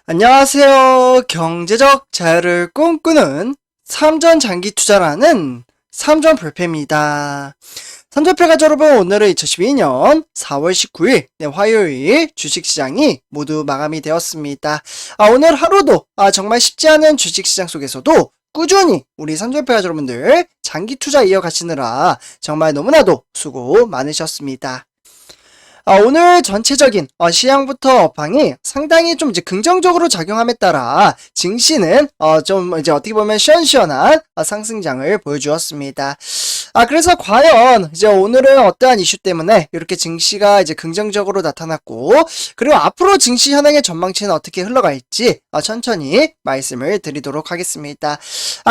안녕하세요. 경제적 자유를 꿈꾸는 삼전 장기 투자라는 삼전 불패입니다. 삼전패 가족 여러분, 오늘은 2012년 4월 19일 화요일 주식시장이 모두 마감이 되었습니다. 오늘 하루도 정말 쉽지 않은 주식시장 속에서도 꾸준히 우리 삼전패 가족 여러분들 장기 투자 이어가시느라 정말 너무나도 수고 많으셨습니다. 오늘 전체적인 시향부터 업황이 상당히 좀 이제 긍정적으로 작용함에 따라 증시는 좀 이제 어떻게 보면 시원시원한 상승장을 보여주었습니다. 그래서 과연 이제 오늘은 어떠한 이슈 때문에 이렇게 증시가 이제 긍정적으로 나타났고, 그리고 앞으로 증시 현황의 전망치는 어떻게 흘러갈지 천천히 말씀을 드리도록 하겠습니다.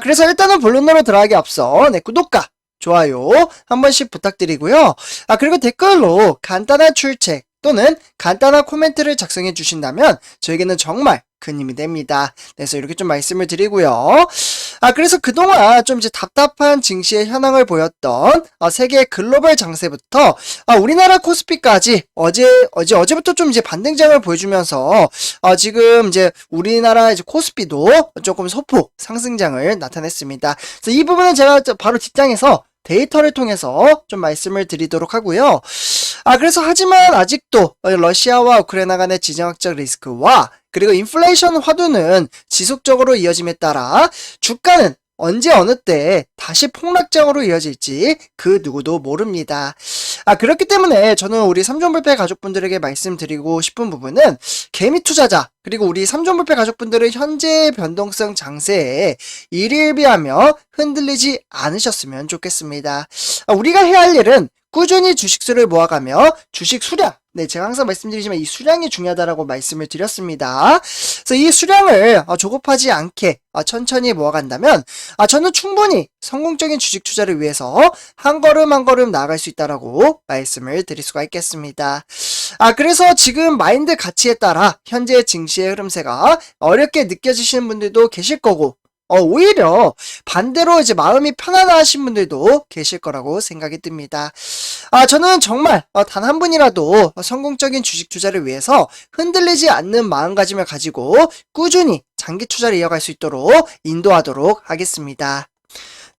그래서 일단은 본론으로 들어가기 앞서 구독과 좋아요 한 번씩 부탁드리고요. 그리고 댓글로 간단한 출첵 또는 간단한 코멘트를 작성해 주신다면 저에게는 정말 큰 힘이 됩니다. 그래서 이렇게 좀 말씀을 드리고요. 그래서 그동안 좀 이제 답답한 증시의 현황을 보였던 세계 글로벌 장세부터 우리나라 코스피까지 어제부터 좀 이제 반등장을 보여주면서 지금 이제 우리나라 이제 코스피도 조금 소폭 상승장을 나타냈습니다. 그래서 이 부분은 제가 바로 뒷장에서 데이터를 통해서 좀 말씀을 드리도록 하고요. 그래서 하지만 아직도 러시아와 우크라이나 간의 지정학적 리스크와 그리고 인플레이션 화두는 지속적으로 이어짐에 따라 주가는 언제 어느 때 다시 폭락장으로 이어질지 그 누구도 모릅니다. 그렇기 때문에 저는 우리 삼존불패 가족분들에게 말씀드리고 싶은 부분은 개미 투자자 그리고 우리 삼존불패 가족분들의 현재 변동성 장세에 일일비하며 흔들리지 않으셨으면 좋겠습니다. 우리가 해야 할 일은 꾸준히 주식수를 모아가며 주식 수량, 제가 항상 말씀드리지만 이 수량이 중요하다라고 말씀을 드렸습니다. 그래서 이 수량을 조급하지 않게 천천히 모아간다면 저는 충분히 성공적인 주식 투자를 위해서 한 걸음 한 걸음 나아갈 수 있다라고 말씀을 드릴 수가 있겠습니다. 그래서 지금 마인드 가치에 따라 현재 증시의 흐름세가 어렵게 느껴지시는 분들도 계실 거고, 오히려 반대로 이제 마음이 편안하신 분들도 계실 거라고 생각이 듭니다. 저는 정말 단 한 분이라도 성공적인 주식 투자를 위해서 흔들리지 않는 마음가짐을 가지고 꾸준히 장기 투자를 이어갈 수 있도록 인도하도록 하겠습니다.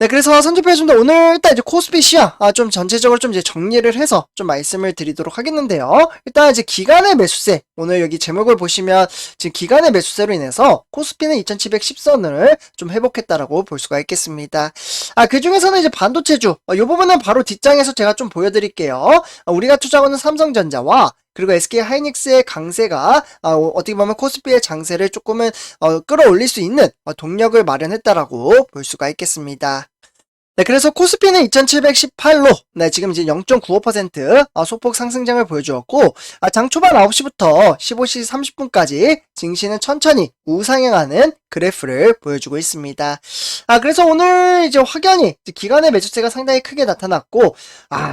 그래서 선주표에서 오늘 일단 이제 코스피 시황 좀 전체적으로 좀 이제 정리를 해서 좀 말씀을 드리도록 하겠는데요. 일단 이제 기간의 매수세, 오늘 여기 제목을 보시면 지금 기간의 매수세로 인해서 코스피는 2710선을 좀 회복했다라고 볼 수가 있겠습니다. 그 중에서는 이제 반도체주, 이 부분은 바로 뒷장에서 제가 좀 보여드릴게요. 우리가 투자하는 삼성전자와 그리고 SK하이닉스의 강세가 어떻게 보면 코스피의 장세를 조금은 끌어올릴 수 있는 동력을 마련했다라고 볼 수가 있겠습니다. 그래서 코스피는 2718로 지금 이제 0.95% 소폭 상승장을 보여주었고, 장 초반 9시부터 15시 30분까지 증시는 천천히 우상향하는 그래프를 보여주고 있습니다. 그래서 오늘 이제 확연히 기간의 매수세가 상당히 크게 나타났고,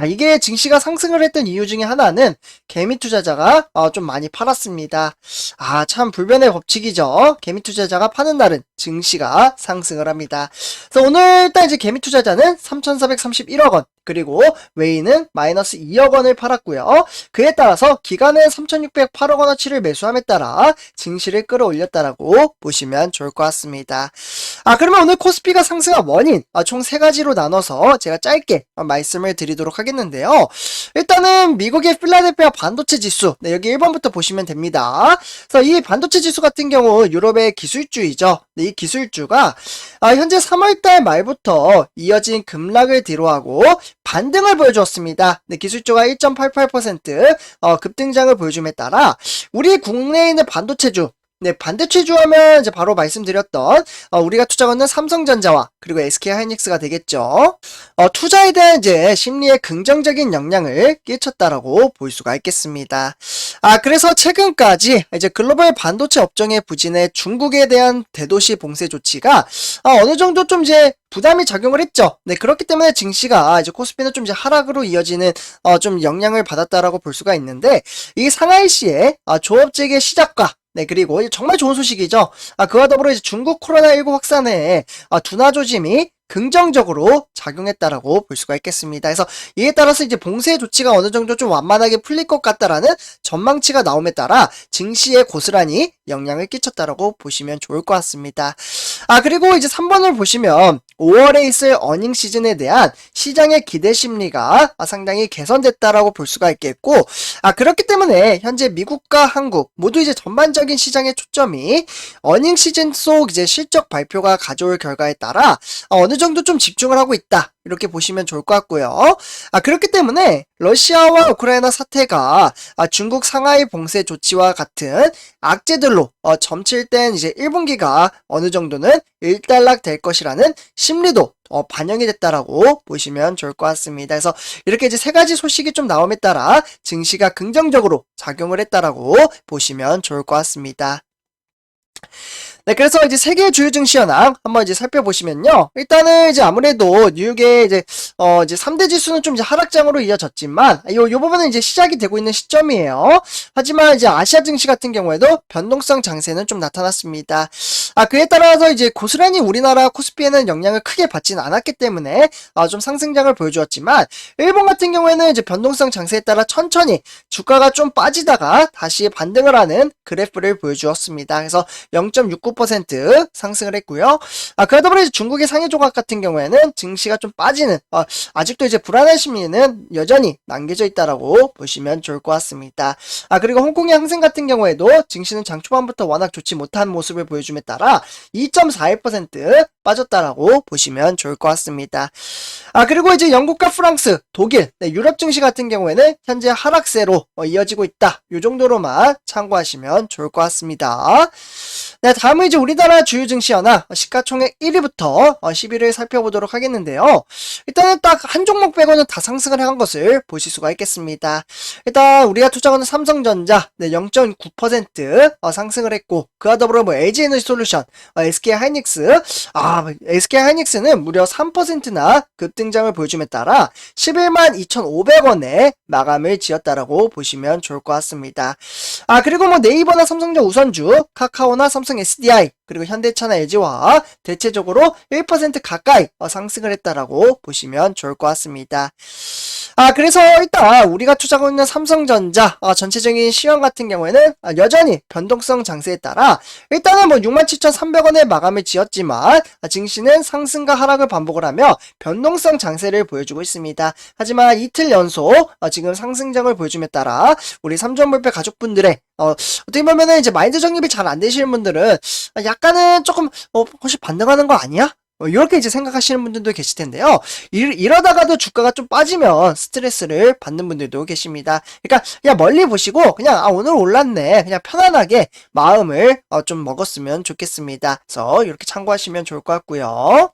이게 증시가 상승을 했던 이유 중에 하나는 개미 투자자가 좀 많이 팔았습니다. 참 불변의 법칙이죠. 개미 투자자가 파는 날은 증시가 상승을 합니다. 그래서 오늘 일단 이제 개미 투자자는 3,431억 원, 그리고 웨이는 마이너스 2억 원을 팔았고요. 그에 따라서 기간은 3,608억 원어치를 매수함에 따라 증시를 끌어올렸다라고 보시면 좋을 것 같습니다. 그러면 오늘 코스피가 상승한 원인 총 3가지로 나눠서 제가 짧게 말씀을 드리도록 하겠는데요. 일단은 미국의 필라델피아 반도체 지수, 여기 1번부터 보시면 됩니다. 그래서 이 반도체 지수 같은 경우 유럽의 기술주이죠. 이 기술주가 현재 3월달 말부터 이어진 급락을 뒤로하고 반등을 보여주었습니다. 기술주가 1.88% 급등장을 보여줌에 따라 우리 국내에 있는 반도체주, 반도체주 하면 이제 바로 말씀드렸던 우리가 투자하는 삼성전자와 그리고 SK하이닉스가 되겠죠. 투자에 대한 이제 심리에 긍정적인 영향을 끼쳤다라고 볼 수가 있겠습니다. 그래서 최근까지 이제 글로벌 반도체 업종의 부진에 중국에 대한 대도시 봉쇄 조치가 어느 정도 좀 이제 부담이 작용을 했죠. 그렇기 때문에 증시가 이제 코스피는 좀 이제 하락으로 이어지는 좀 영향을 받았다라고 볼 수가 있는데, 이 상하이시의 조업재개 시작과 그리고 정말 좋은 소식이죠. 그와 더불어 이제 중국 코로나19 확산에 둔화 조짐이 긍정적으로 작용했다라고 볼 수가 있겠습니다. 그래서 이에 따라서 이제 봉쇄 조치가 어느 정도 좀 완만하게 풀릴 것 같다라는 전망치가 나옴에 따라 증시에 고스란히 영향을 끼쳤다라고 보시면 좋을 것 같습니다. 그리고 이제 3번을 보시면 5월에 있을 어닝 시즌에 대한 시장의 기대 심리가 상당히 개선됐다라고 볼 수가 있겠고, 그렇기 때문에 현재 미국과 한국 모두 이제 전반적인 시장의 초점이 어닝 시즌 속 이제 실적 발표가 가져올 결과에 따라 어느 정도 좀 집중을 하고 있다, 이렇게 보시면 좋을 것 같고요. 그렇기 때문에 러시아와 우크라이나 사태가 중국 상하이 봉쇄 조치와 같은 악재들로 점칠된 이제 1분기가 어느 정도는 일단락 될 것이라는 심리도 반영이 됐다라고 보시면 좋을 것 같습니다. 그래서 이렇게 이제 세 가지 소식이 좀 나옴에 따라 증시가 긍정적으로 작용을 했다라고 보시면 좋을 것 같습니다. 네, 그래서 이제 세계 주요 증시 현황 한번 이제 살펴보시면요. 일단은 이제 아무래도 뉴욕의 이제 3대 지수는 좀 이제 하락장으로 이어졌지만, 요 부분은 이제 시작이 되고 있는 시점이에요. 하지만 이제 아시아 증시 같은 경우에도 변동성 장세는 좀 나타났습니다. 그에 따라서 이제 고스란히 우리나라 코스피에는 영향을 크게 받지는 않았기 때문에 좀 상승장을 보여주었지만, 일본 같은 경우에는 이제 변동성 장세에 따라 천천히 주가가 좀 빠지다가 다시 반등을 하는 그래프를 보여주었습니다. 그래서 0.69% 상승을 했고요. 그러다 보니 중국의 상해 조각 같은 경우에는 증시가 좀 빠지는, 아직도 이제 불안한 심리는 여전히 남겨져 있다라고 보시면 좋을 것 같습니다. 그리고 홍콩의 항생 같은 경우에도 증시는 장 초반부터 워낙 좋지 못한 모습을 보여줌에 따라 2.41% 빠졌다라고 보시면 좋을 것 같습니다. 그리고 이제 영국과 프랑스, 독일, 유럽 증시 같은 경우에는 현재 하락세로 이어지고 있다, 이 정도로만 참고하시면 좋을 것 같습니다. 네, 다음은 이제 우리나라 주요 증시 현황 시가총액 1위부터 10위를 살펴보도록 하겠는데요. 일단은 딱 한 종목 빼고는 다 상승을 한 것을 보실 수가 있겠습니다. 일단 우리가 투자하는 삼성전자 0.9% 상승을 했고, 그와 더불어 LG에너지솔루션, SK하이닉스, SK하이닉스는 무려 3%나 급등장을 보여줌에 따라 11만 2,500원에 마감을 지었다라고 보시면 좋을 것 같습니다. 그리고 네이버나 삼성전자 우선주, 카카오나 삼성 SDI, 그리고 현대차나 LG화학 대체적으로 1% 가까이 상승을 했다라고 보시면 좋을 것 같습니다. 그래서 일단 우리가 투자하고 있는 삼성전자 전체적인 시황 같은 경우에는 여전히 변동성 장세에 따라 일단은 67,300원에 마감을 지었지만 증시는 상승과 하락을 반복을 하며 변동성 장세를 보여주고 있습니다. 하지만 이틀 연속 지금 상승장을 보여줌에 따라 우리 삼전볼배 가족분들의 어떻게 보면은 이제 마인드 정립이 잘 안 되시는 분들은 약간은 조금 혹시 반등하는 거 아니야? 이렇게 이제 생각하시는 분들도 계실 텐데요. 이러다가도 주가가 좀 빠지면 스트레스를 받는 분들도 계십니다. 그러니까 그냥 멀리 보시고 그냥 오늘 올랐네, 그냥 편안하게 마음을 좀 먹었으면 좋겠습니다. 그래서 이렇게 참고하시면 좋을 것 같고요.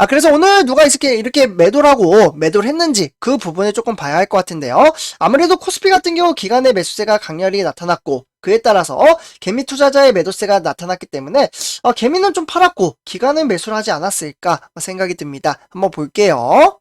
그래서 오늘 누가 이렇게 매도를 했는지 그 부분을 조금 봐야 할 것 같은데요. 아무래도 코스피 같은 경우 기간의 매수세가 강렬히 나타났고, 그에 따라서 개미 투자자의 매도세가 나타났기 때문에 개미는 좀 팔았고 기간은 매수를 하지 않았을까 생각이 듭니다. 한번 볼게요.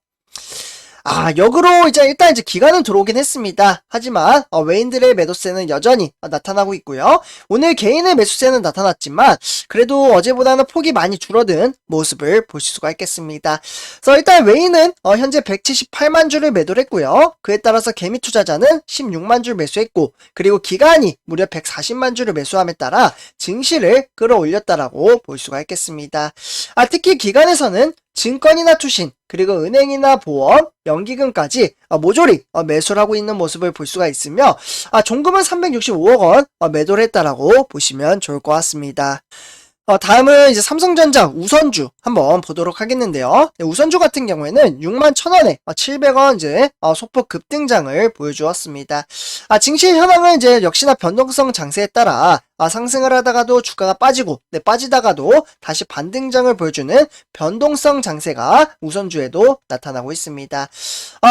역으로 일단 기간은 들어오긴 했습니다. 하지만 외인들의 매도세는 여전히 나타나고 있고요. 오늘 개인의 매수세는 나타났지만 그래도 어제보다는 폭이 많이 줄어든 모습을 보실 수가 있겠습니다. 그래서 일단 외인은 현재 178만 주를 매도를 했고요. 그에 따라서 개미 투자자는 16만 주 매수했고, 그리고 기간이 무려 140만 주를 매수함에 따라 증시를 끌어올렸다라고 볼 수가 있겠습니다. 특히 기간에서는 증권이나 투신, 그리고 은행이나 보험, 연기금까지 모조리 매수를 하고 있는 모습을 볼 수가 있으며, 종금은 365억 원 매도를 했다라고 보시면 좋을 것 같습니다. 다음은 이제 삼성전자 우선주 한번 보도록 하겠는데요. 우선주 같은 경우에는 61,000원에 700원 이제 소폭 급등장을 보여주었습니다. 증시 현황은 이제 역시나 변동성 장세에 따라 상승을 하다가도 주가가 빠지고, 빠지다가도 다시 반등장을 보여주는 변동성 장세가 우선주에도 나타나고 있습니다.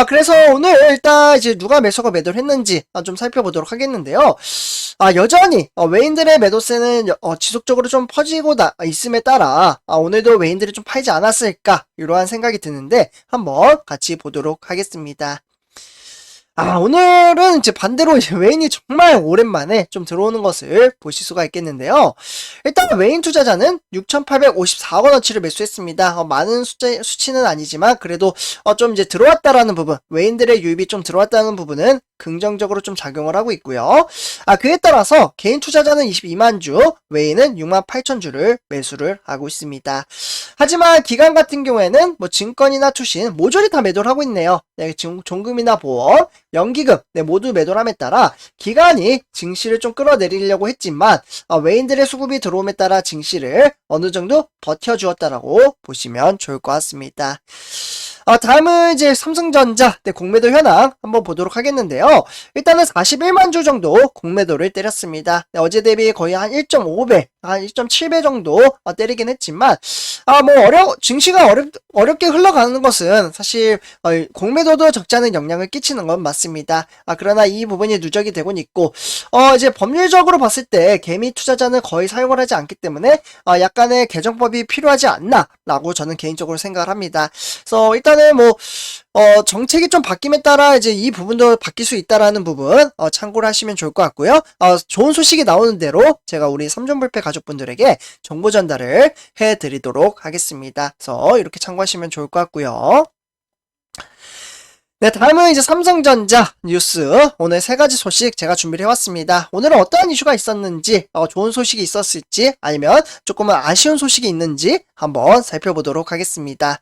그래서 오늘 일단 이제 누가 매수가 매도를 했는지 좀 살펴보도록 하겠는데요. 여전히 외인들의 매도세는 지속적으로 좀 퍼지고 있음에 따라 오늘도 외인들이 좀 팔지 않았을까, 이러한 생각이 드는데 한번 같이 보도록 하겠습니다. 오늘은 이제 반대로 이제 외인이 정말 오랜만에 좀 들어오는 것을 보실 수가 있겠는데요. 일단 외인 투자자는 6,854원어치를 매수했습니다. 많은 수치는 아니지만 그래도 좀 이제 들어왔다라는 부분, 외인들의 유입이 좀 들어왔다는 부분은 긍정적으로 좀 작용을 하고 있고요. 그에 따라서 개인 투자자는 22만 주, 외인은 6만 8천 주를 매수를 하고 있습니다. 하지만 기관 같은 경우에는 뭐 증권이나 투신 모조리 다 매도를 하고 있네요. 네, 종금이나 보험, 연기금 모두 매도함에 따라 기관이 증시를 좀 끌어내리려고 했지만 외인들의 수급이 들어옴에 따라 증시를 어느 정도 버텨주었다라고 보시면 좋을 것 같습니다. 다음은 이제 삼성전자 공매도 현황 한번 보도록 하겠는데요. 일단은 41만 주 정도 공매도를 때렸습니다. 어제 대비 거의 한 1.5배, 한 1.7배 정도 때리긴 했지만 증시가 어렵게 흘러가는 것은 사실 공매도도 적지 않은 영향을 끼치는 건 맞습니다. 그러나 이 부분이 누적이 되곤 있고 이제 법률적으로 봤을 때 개미 투자자는 거의 사용을 하지 않기 때문에 약간의 개정법이 필요하지 않나 라고 저는 개인적으로 생각을 합니다. 그래서 일단은 정책이 좀 바뀜에 따라 이제 이 부분도 바뀔 수 있다라는 부분 참고를 하시면 좋을 것 같고요. 좋은 소식이 나오는 대로 제가 우리 삼존불패 가족분들에게 정보 전달을 해드리도록 하겠습니다. 그래서 이렇게 참고하시면 좋을 것 같고요. 네, 다음은 이제 삼성전자 뉴스. 오늘 세 가지 소식 제가 준비를 해왔습니다. 오늘은 어떠한 이슈가 있었는지, 좋은 소식이 있었을지, 아니면 조금은 아쉬운 소식이 있는지 한번 살펴보도록 하겠습니다.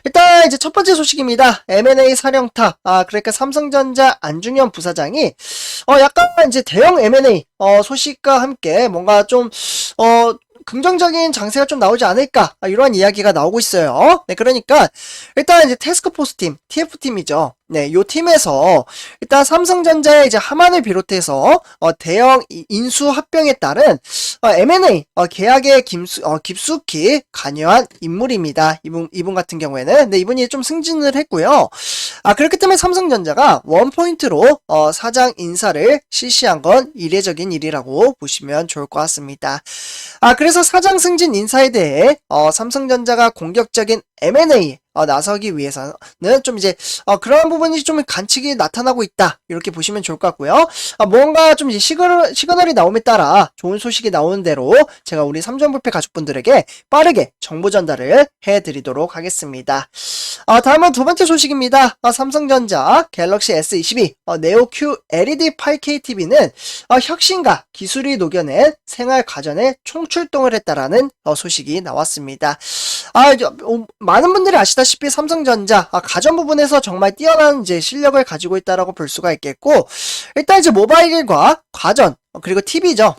일단 이제 첫 번째 소식입니다. M&A 사령탑. 그러니까 삼성전자 안중현 부사장이 약간 이제 대형 M&A 소식과 함께 뭔가 좀 긍정적인 장세가 좀 나오지 않을까 이러한 이야기가 나오고 있어요. 네, 그러니까 일단 이제 태스크포스 팀, TF팀이죠. 네, 요 팀에서 일단 삼성전자의 이제 하만을 비롯해서 대형 인수 합병에 따른 M&A 계약에 깊숙이 관여한 인물입니다. 이분 같은 경우에는 이분이 좀 승진을 했고요. 그렇기 때문에 삼성전자가 원포인트로 사장 인사를 실시한 건 이례적인 일이라고 보시면 좋을 것 같습니다. 그래서 사장 승진 인사에 대해 삼성전자가 공격적인 M&A 나서기 위해서는 좀 이제 그런 부분이 좀 관측이 나타나고 있다 이렇게 보시면 좋을 것 같고요. 뭔가 좀 이제 시그널이 나옴에 따라 좋은 소식이 나오는 대로 제가 우리 삼존불패 가족분들에게 빠르게 정보 전달을 해드리도록 하겠습니다. 다음은 두 번째 소식입니다. 삼성전자 갤럭시 S22 네오 Q LED 8K TV는 혁신과 기술이 녹여낸 생활 가전에 총출동을 했다라는 소식이 나왔습니다. 많은 분들이 아시다시피 삼성전자 가전 부분에서 정말 뛰어난 이제 실력을 가지고 있다라고 볼 수가 있겠고, 일단 이제 모바일과 가전 그리고 TV죠.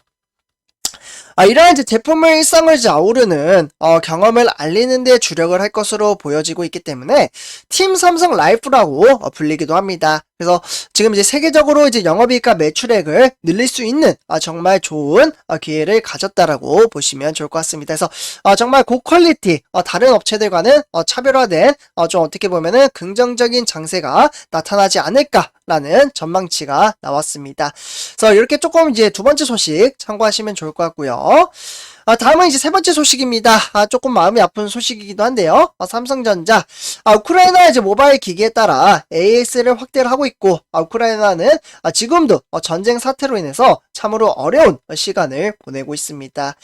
이러한 이제 제품의 일상을 이제 아우르는 경험을 알리는 데 주력을 할 것으로 보여지고 있기 때문에 팀 삼성 라이프라고 불리기도 합니다. 그래서 지금 이제 세계적으로 이제 영업이익과 매출액을 늘릴 수 있는 정말 좋은 기회를 가졌다라고 보시면 좋을 것 같습니다. 그래서 정말 고퀄리티 다른 업체들과는 차별화된 좀 어떻게 보면은 긍정적인 장세가 나타나지 않을까라는 전망치가 나왔습니다. 그래서 이렇게 조금 이제 두 번째 소식 참고하시면 좋을 것 같고요. 다음은 이제 세 번째 소식입니다. 조금 마음이 아픈 소식이기도 한데요. 삼성전자 우크라이나 이제 모바일 기기에 따라 AS를 확대를 하고 있고, 우크라이나는 지금도 전쟁 사태로 인해서 참으로 어려운 시간을 보내고 있습니다.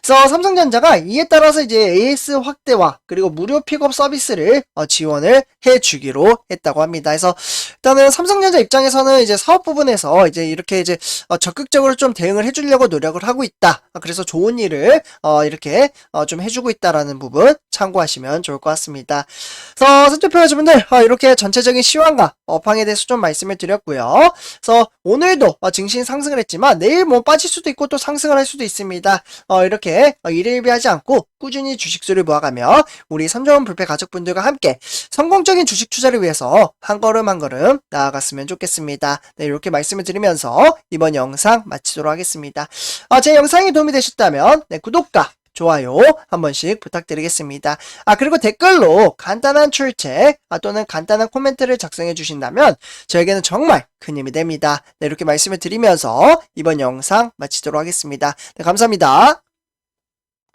그래서 삼성전자가 이에 따라서 이제 AS 확대와 그리고 무료 픽업 서비스를 지원을 해주기로 했다고 합니다. 그래서 일단은 삼성전자 입장에서는 이제 사업 부분에서 이제 이렇게 이제 적극적으로 좀 대응을 해주려고 노력을 하고 있다. 그래서 좋은 일을 이렇게 좀 해주고 있다라는 부분 참고하시면 좋을 것 같습니다. 그래서 선조표 여러분들 이렇게 전체적인 시황과 업황에 대해서 좀 말씀을 드렸고요. 그래서 오늘도 증시 상승을 했지만 내일 뭐 빠질 수도 있고 또 상승을 할 수도 있습니다. 이렇게 일일비하지 않고 꾸준히 주식수를 모아가며 우리 삼존불패 가족분들과 함께 성공적인 주식 투자를 위해서 한 걸음 한 걸음 나아갔으면 좋겠습니다. 네, 이렇게 말씀을 드리면서 이번 영상 마치도록 하겠습니다. 제 영상이 도움이 되셨다면 구독과 좋아요 한 번씩 부탁드리겠습니다. 그리고 댓글로 간단한 출첵 또는 간단한 코멘트를 작성해 주신다면 저에게는 정말 큰 힘이 됩니다. 네, 이렇게 말씀을 드리면서 이번 영상 마치도록 하겠습니다. 네, 감사합니다.